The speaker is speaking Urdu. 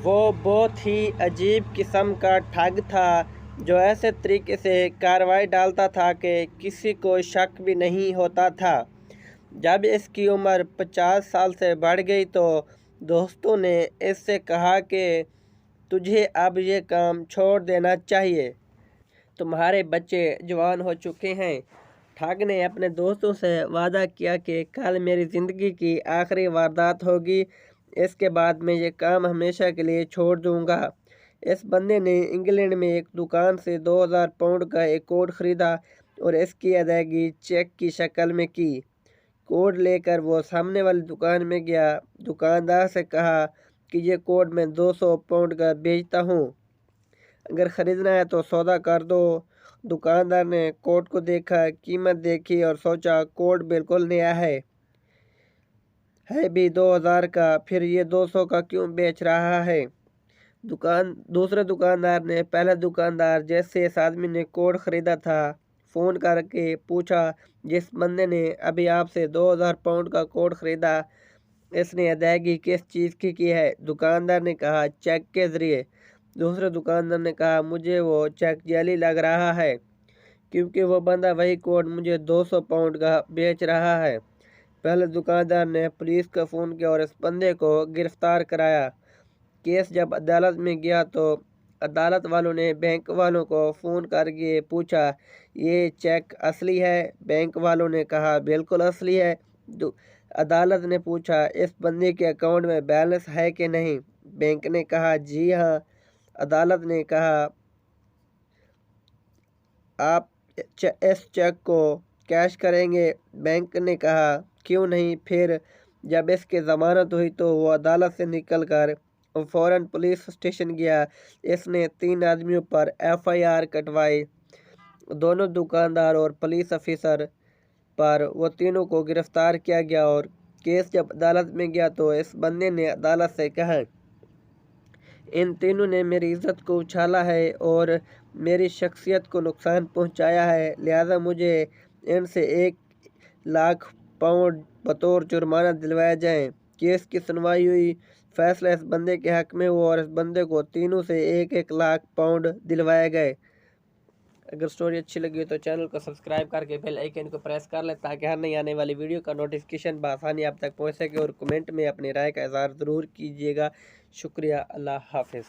وہ بہت ہی عجیب قسم کا ٹھگ تھا جو ایسے طریقے سے کارروائی ڈالتا تھا کہ کسی کو شک بھی نہیں ہوتا تھا۔ جب اس کی عمر 50 سال سے بڑھ گئی تو دوستوں نے اس سے کہا کہ تجھے اب یہ کام چھوڑ دینا چاہیے، تمہارے بچے جوان ہو چکے ہیں۔ ٹھگ نے اپنے دوستوں سے وعدہ کیا کہ کل میری زندگی کی آخری واردات ہوگی، اس کے بعد میں یہ کام ہمیشہ کے لیے چھوڑ دوں گا۔ اس بندے نے انگلینڈ میں ایک دکان سے 2000 پاؤنڈ کا ایک کوٹ خریدا اور اس کی ادائیگی چیک کی شکل میں کی۔ کوٹ لے کر وہ سامنے والی دکان میں گیا، دکاندار سے کہا کہ یہ کوٹ میں 200 پاؤنڈ کا بیچتا ہوں، اگر خریدنا ہے تو سودا کر دو۔ دکاندار نے کوٹ کو دیکھا، قیمت دیکھی اور سوچا کوٹ بالکل نیا ہے بھی 2000 کا، پھر یہ 200 کا کیوں بیچ رہا ہے؟ دوسرے دکاندار نے پہلے دکاندار جس سے اس آدمی نے کوٹ خریدا تھا فون کر کے پوچھا، جس بندے نے ابھی آپ سے 2000 پاؤنڈ کا کوٹ خریدا، اس نے ادائیگی کس چیز کی ہے؟ دکاندار نے کہا چیک کے ذریعے۔ دوسرے دکاندار نے کہا مجھے وہ چیک جعلی لگ رہا ہے کیونکہ وہ بندہ وہی کوٹ مجھے 200 پاؤنڈ کا بیچ رہا ہے۔ پہلے دکاندار نے پولیس کو فون کیا اور اس بندے کو گرفتار کرایا۔ کیس جب عدالت میں گیا تو عدالت والوں نے بینک والوں کو فون کر کے پوچھا یہ چیک اصلی ہے؟ بینک والوں نے کہا بالکل اصلی ہے۔ عدالت نے پوچھا اس بندے کے اکاؤنٹ میں بیلنس ہے کہ نہیں؟ بینک نے کہا جی ہاں۔ عدالت نے کہا آپ اس چیک کو کیش کریں گے؟ بینک نے کہا کیوں نہیں۔ پھر جب اس کی ضمانت ہوئی تو وہ عدالت سے نکل کر فوراً پولیس اسٹیشن گیا۔ اس نے 3 آدمیوں پر FIR کٹوائی، دونوں دکاندار اور پولیس افسر پر۔ وہ تینوں کو گرفتار کیا گیا اور کیس جب عدالت میں گیا تو اس بندے نے عدالت سے کہا ان تینوں نے میری عزت کو اچھالا ہے اور میری شخصیت کو نقصان پہنچایا ہے، لہذا مجھے ان سے 1,00,000 پاؤنڈ بطور جرمانہ دلوائے جائیں۔ کیس کی سنوائی ہوئی، فیصلہ اس بندے کے حق میں ہوا اور اس بندے کو تینوں سے 1,00,000 پاؤنڈ دلوائے گئے۔ اگر سٹوری اچھی لگی ہو تو چینل کو سبسکرائب کر کے بیل آئیکن کو پریس کر لیں تاکہ ہر نئی آنے والی ویڈیو کا نوٹیفیکیشن بآسانی آپ تک پہنچ سکے، اور کمنٹ میں اپنی رائے کا اظہار ضرور کیجیے گا۔ شکریہ، اللہ حافظ۔